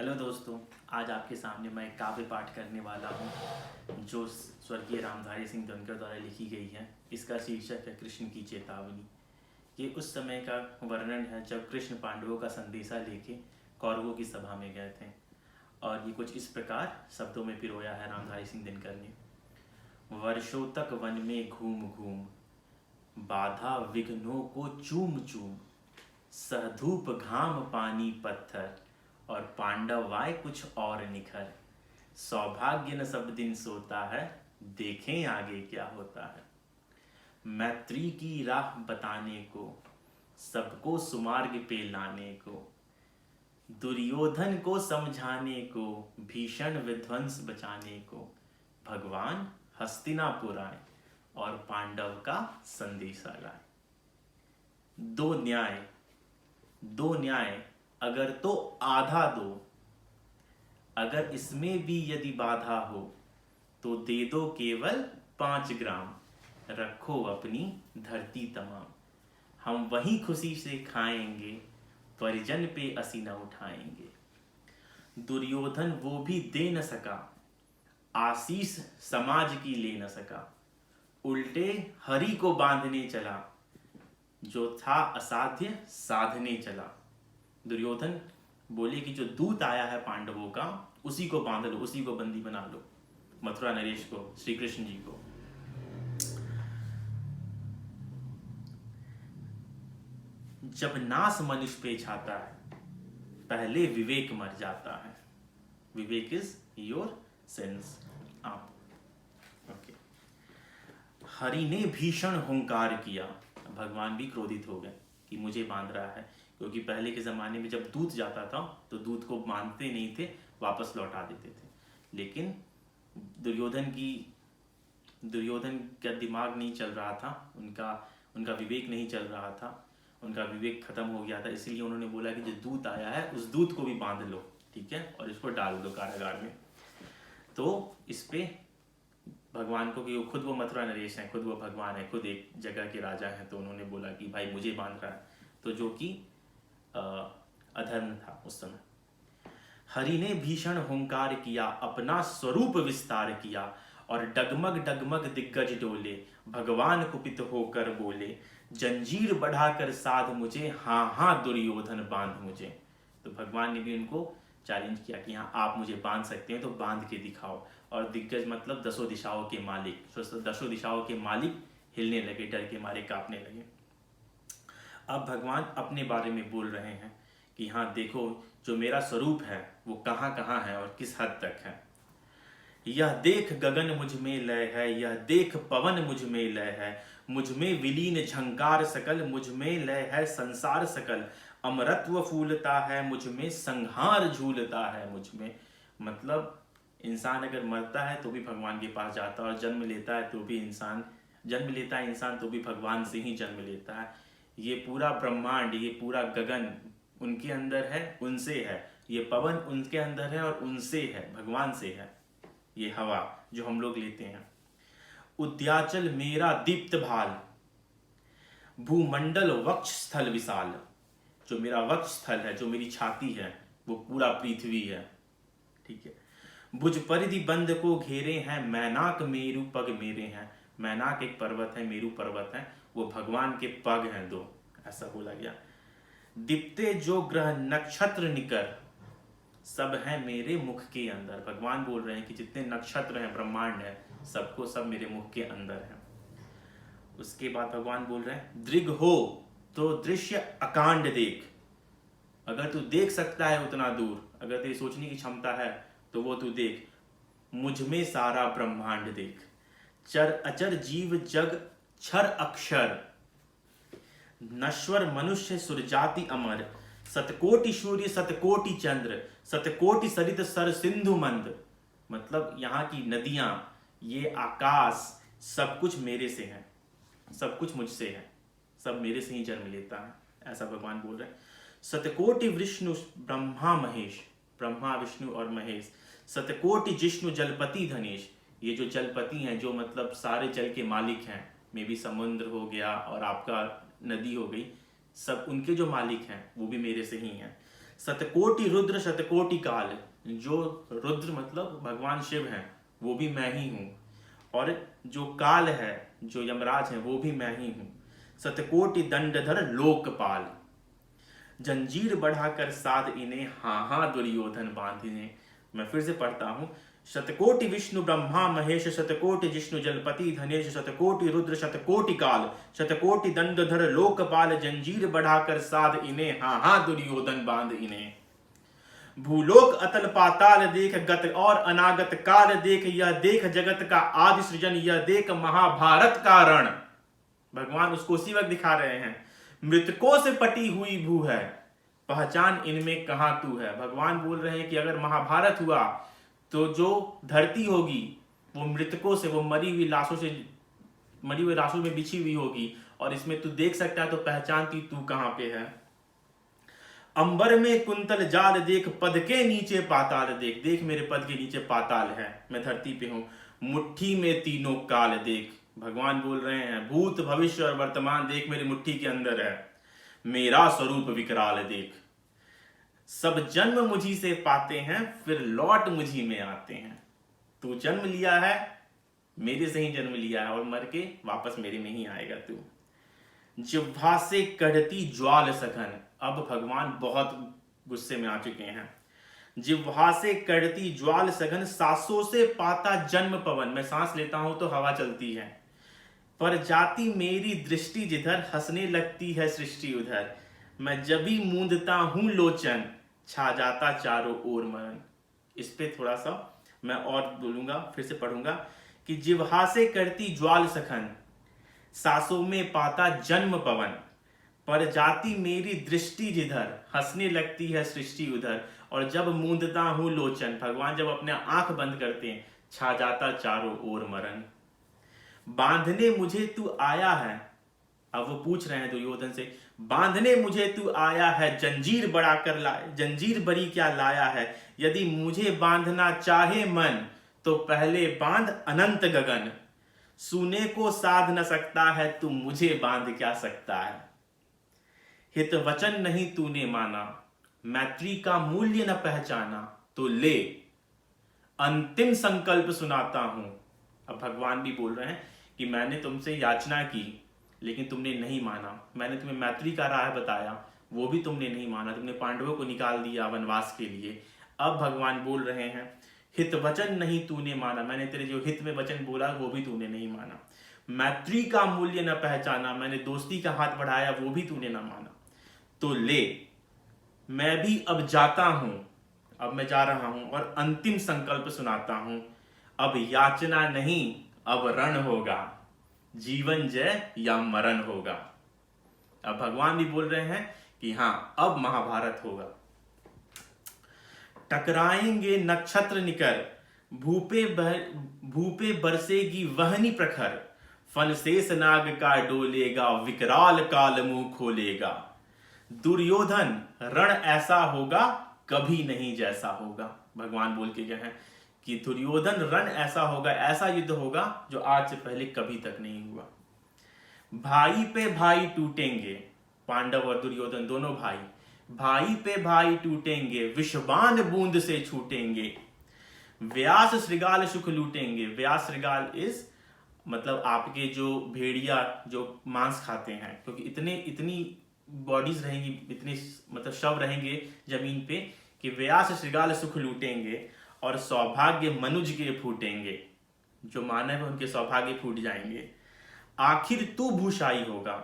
Hello दोस्तों, आज आपके सामने मैं एक काव्य पाठ करने वाला हूँ जो स्वर्गीय रामधारी सिंह दिनकर द्वारा लिखी गई है। इसका शीर्षक है कृष्ण की चेतावनी। ये उस समय का वर्णन है जब कृष्ण पांडवों का संदेशा लेके कौरवों की सभा में गए थे, और ये कुछ इस प्रकार शब्दों में पिरोया है रामधारी सिंह दिनकर ने। वर्षों तक वन में घूम घूम, बाधा विघ्नों को चूम चूम, सहधूप घाम पानी पत्थर, और पांडवाय कुछ और निखर। सौभाग्य न सब दिन सोता है, देखें आगे क्या होता है। मैत्री की राह बताने को, सबको सुमार्ग पे लाने को, दुर्योधन को समझाने को, भीषण विध्वंस बचाने को, भगवान हस्तिनापुर आए और पांडव का संदेशा लाए। दो न्याय अगर तो आधा दो, अगर इसमें भी यदि बाधा हो तो दे दो केवल 5 ग्राम। रखो अपनी धरती तमाम, हम वही खुशी से खाएंगे, परिजन पे असी न उठाएंगे। दुर्योधन वो भी दे न सका, आशीष समाज की ले न सका। उल्टे हरि को बांधने चला, जो था असाध्य साधने चला। दुर्योधन बोले कि जो दूत आया है पांडवों का, उसी को बांध लो, उसी को बंदी बना लो, मथुरा नरेश को, श्री कृष्ण जी को। जब नास मनुष्य पे छाता है, पहले विवेक मर जाता है। विवेक इज योर सेंस। आप ओके। हरि ने भीषण हुंकार किया, भगवान भी क्रोधित हो गए कि मुझे बांध रहा है, क्योंकि पहले के ज़माने में जब दूत जाता था तो दूत को बांधते नहीं थे, वापस लौटा देते थे। लेकिन दुर्योधन का दिमाग नहीं चल रहा था, उनका विवेक नहीं चल रहा था, उनका विवेक खत्म हो गया था। इसलिए उन्होंने बोला कि जो दूत आया है उस दूत को भी बांध लो, ठीक है, और इसको डाल दो कारागार में। तो इस पे भगवान को, कि खुद वो मथुरा नरेश हैं, खुद वो भगवान है, खुद एक जगह के राजा हैं, तो उन्होंने बोला कि भाई मुझे बांध रहा है, तो जो कि अधर्म था उस समय। हरि ने भीषण हुंकार किया, अपना स्वरूप विस्तार किया, और डगमग डगमग दिग्गज डोले, भगवान कुपित होकर बोले, जंजीर बढ़ाकर साध मुझे, हाँ हाँ दुर्योधन बांध मुझे। तो भगवान ने भी उनको चैलेंज किया कि हाँ आप मुझे बांध सकते हैं तो बांध के दिखाओ। और दिग्गज मतलब 10 दिशाओं के मालिक, 10 दिशाओं के मालिक हिलने लगे, डर के मारे कांपने लगे। अब भगवान अपने बारे में बोल रहे हैं कि हाँ देखो, जो मेरा स्वरूप है वो कहाँ कहाँ है और किस हद तक है। यह देख गगन मुझ में लय है, यह देख पवन मुझ में लय है, मुझ में विलीन झंकार सकल, मुझ में लय है संसार सकल। अमरत्व फूलता है मुझ में, संहार झूलता है मुझ में। मतलब इंसान अगर मरता है तो भी भगवान के पास जाता है, और जन्म लेता है तो भी इंसान तो भी भगवान से ही जन्म लेता है। ये पूरा ब्रह्मांड, ये पूरा गगन उनके अंदर है, उनसे है। ये पवन उनके अंदर है और उनसे है, भगवान से है। ये हवा जो हम लोग लेते हैं। उद्याचल मेरा दीप्त भाल, भूमंडल वक्ष स्थल विशाल। जो मेरा वक्ष स्थल है, जो मेरी छाती है, वो पूरा पृथ्वी है, ठीक है। भुज परिधि बंद को घेरे हैं, मैनाक मेरु पग मेरे हैं। मैनाक एक पर्वत है, मेरु पर्वत है, वो भगवान के पग हैं 2, ऐसा बोला गया। दीप्ते जो ग्रह नक्षत्र निकर, सब है मेरे मुख के अंदर। भगवान बोल रहे हैं कि जितने नक्षत्र हैं, ब्रह्मांड है, सब मेरे मुख के अंदर है। उसके बाद भगवान बोल रहे हैं, दृग हो तो दृश्य अकांड देख। अगर तू देख सकता है उतना दूर, अगर तेरी सोचने की क्षमता है तो वो तू देख। मुझ में सारा ब्रह्मांड देख। चर अचर जीव जग क्षर अक्षर, नश्वर मनुष्य सुरजाति अमर। सतकोटि सूर्य सतकोटि चंद्र, सतकोटि सरित सर सिंधु मंद। मतलब यहाँ की नदियां, ये आकाश, सब कुछ मेरे से है, सब कुछ मुझसे है, सब मेरे से ही जन्म लेता है, ऐसा भगवान बोल रहे हैं। सतकोटि विष्णु ब्रह्मा महेश, ब्रह्मा विष्णु और महेश। सतकोटि जिष्णु जलपति धनेश। ये जो जलपति हैं, जो मतलब सारे जल के मालिक हैं, मे भी समुद्र हो गया और आपका नदी हो गई, सब उनके जो मालिक हैं वो भी मेरे से ही हैं। शतकोटि रुद्र शतकोटि काल, जो रुद्र मतलब भगवान शिव हैं वो भी मैं ही हूँ, और जो काल है जो यमराज है वो भी मैं ही हूँ। शतकोटि दंडधर लोकपाल, जंजीर बढ़ाकर साध इन्हें, हाँ हाँ दुर्योधन बांधिने। मैं फिर से पढ़ता हूँ। शतकोटि विष्णु ब्रह्मा महेश, शतकोटि जिष्णु जलपति धनेश, शतकोटि रुद्र शतकोटि काल, शतकोटि दंडधर लोकपाल, जंजीर बढ़ाकर साध इन्हें, हाँ हाँ दुर्योधन बांध इन्हें। भूलोक अतल पाताल देख, गत और अनागत काल देख, यह देख जगत का आदि सृजन, यह देख महाभारत का रण। भगवान उसको उसी वक्त दिखा रहे हैं। मृतकों से पटी हुई भू है, पहचान इनमें कहां तू है। भगवान बोल रहे हैं कि अगर महाभारत हुआ तो जो धरती होगी वो मृतकों से, वो मरी हुई लाशों में बिछी हुई होगी, और इसमें तू देख सकता है तो पहचानती तू कहां पे है। अंबर में कुंतल जाल देख, पद के नीचे पाताल देख, देख मेरे पद के नीचे पाताल है, मैं धरती पे हूं। मुट्ठी में तीनों काल देख, भगवान बोल रहे हैं भूत भविष्य और वर्तमान देख मेरी मुट्ठी के अंदर है। मेरा स्वरूप विकराल देख, सब जन्म मुझी से पाते हैं, फिर लौट मुझी में आते हैं। तू जन्म लिया है, मेरे से ही जन्म लिया है, और मर के वापस मेरे में ही आएगा तू। जिह्वा से कढ़ती ज्वाल सघन, अब भगवान बहुत गुस्से में आ चुके हैं। जिह्वा से कढ़ती ज्वाल सघन, सांसों से पाता जन्म पवन, मैं सांस लेता हूं तो हवा चलती है। पर जाती मेरी दृष्टि जिधर, हंसने लगती है सृष्टि उधर। मैं जब भी मूंदता हूं लोचन, छा जाता चारों ओर मरण। इस पे थोड़ा सा मैं और बोलूंगा, फिर से पढ़ूंगा कि जिह्वा से करती ज्वाल सखन, सांसों में पाता जन्म पवन, पर जाती मेरी दृष्टि जिधर, हंसने लगती है सृष्टि उधर। और जब मूंदता हूं लोचन, भगवान जब अपने आंख बंद करते हैं, छा जाता चारों ओर मरण। बांधने मुझे तू आया है, अब वो पूछ रहे हैं दुर्योधन से, बांधने मुझे तू आया है, जंजीर बढ़ाकर लाए, जंजीर बड़ी क्या लाया है। यदि मुझे बांधना चाहे मन, तो पहले बांध अनंत गगन। सुने को साध न सकता है, तू मुझे बांध क्या सकता है। हित वचन नहीं तूने माना, मैत्री का मूल्य न पहचाना, तो ले अंतिम संकल्प सुनाता हूं। अब भगवान भी बोल रहे हैं कि मैंने तुमसे याचना की लेकिन तुमने नहीं माना, मैंने तुम्हें मैत्री का राह बताया वो भी तुमने नहीं माना, तुमने पांडवों को निकाल दिया वनवास के लिए। अब भगवान बोल रहे हैं हित वचन नहीं तूने माना, मैंने तेरे जो हित में वचन बोला वो भी तूने नहीं माना। मैत्री का मूल्य न पहचाना, मैंने दोस्ती का हाथ बढ़ाया वो भी तूने ना माना। तो ले मैं भी अब जाता हूं, अब मैं जा रहा हूं और अंतिम संकल्प सुनाता हूं। अब याचना नहीं अब रण होगा, जीवन जय या मरण होगा। अब भगवान भी बोल रहे हैं कि हां अब महाभारत होगा। टकराएंगे नक्षत्र निकर, भूपे बरसेगी वहनी प्रखर। फल शेष नाग का डोलेगा, विकराल काल मुंह खोलेगा। दुर्योधन रण ऐसा होगा कभी नहीं जैसा होगा। भगवान बोल के गए हैं कि दुर्योधन रण ऐसा होगा, ऐसा युद्ध होगा जो आज से पहले कभी तक नहीं हुआ। भाई पे भाई टूटेंगे, पांडव और दुर्योधन दोनों भाई, भाई पे भाई टूटेंगे, विषबान बूंद से छूटेंगे। व्यास श्रृगाल सुख लूटेंगे। व्यास श्रृगाल इस मतलब आपके जो भेड़िया जो मांस खाते हैं, क्योंकि इतनी बॉडीज रहेंगी, इतने मतलब शव रहेंगे जमीन पे कि व्यास श्रृगाल सुख लूटेंगे और सौभाग्य मनुज के फूटेंगे। जो मानव है उनके सौभाग्य फूट जाएंगे। आखिर तू भूषाई होगा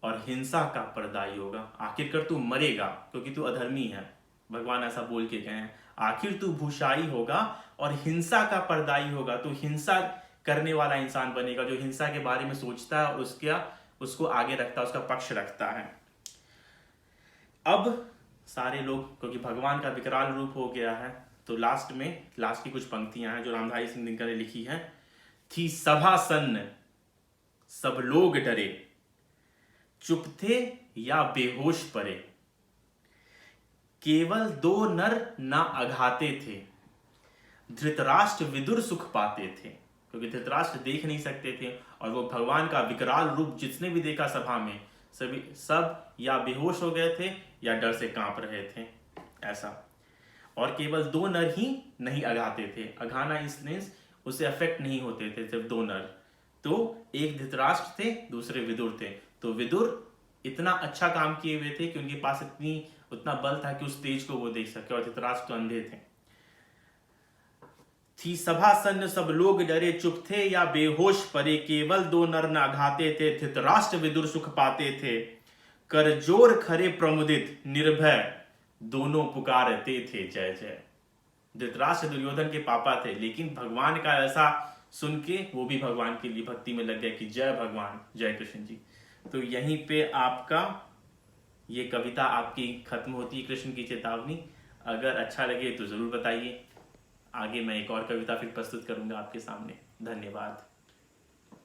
और हिंसा का परदाई होगा। आखिरकार तू मरेगा क्योंकि तू अधर्मी है, भगवान ऐसा बोल के गए हैं। आखिर तू भूषाई होगा और हिंसा का परदाई होगा। तू हिंसा करने वाला इंसान बनेगा, जो हिंसा के बारे में सोचता है और उसको आगे रखता है, उसका पक्ष रखता है। अब सारे लोग, क्योंकि भगवान का विकराल रूप हो गया है, तो लास्ट की कुछ पंक्तियां हैं जो रामधारी सिंह दिनकर ने लिखी हैं। थी सभा सन्न सब लोग डरे, चुप थे या बेहोश परे। केवल 2 नर ना अघाते थे, धृतराष्ट्र विदुर सुख पाते थे। क्योंकि धृतराष्ट्र देख नहीं सकते थे और वो भगवान का विकराल रूप जिसने भी देखा सभा में सब या बेहोश हो गए थे या डर से कांप रहे थे। ऐसा। और केवल 2 नर ही नहीं अघाते थे, अघाना इसने उसे अफेक्ट नहीं होते थे, सिर्फ 2 नर। तो एक धृतराष्ट्र थे, दूसरे विदुर थे। तो विदुर इतना अच्छा काम किए हुए थे कि उनके पास उतना बल था कि उस तेज को वो देख सके, और धृतराष्ट्र तो अंधे थे। थी सभा सन्न सब लोग डरे, चुप थे या बेहोश परे, केवल 2 नर न अघाते थे, धृतराष्ट्र विदुर सुख पाते थे। कर जोर खरे प्रमुदित निर्भय, दोनों पुकारते थे जय जय। धृतराष्ट्र दुर्योधन के पापा थे, लेकिन भगवान का ऐसा सुन के वो भी भगवान के लिए भक्ति में लग गए कि जय भगवान, जय कृष्ण जी। तो यहीं पे आपका ये कविता आपकी खत्म होती है, कृष्ण की चेतावनी। अगर अच्छा लगे तो जरूर बताइए, आगे मैं एक और कविता फिर प्रस्तुत करूंगा आपके सामने। धन्यवाद।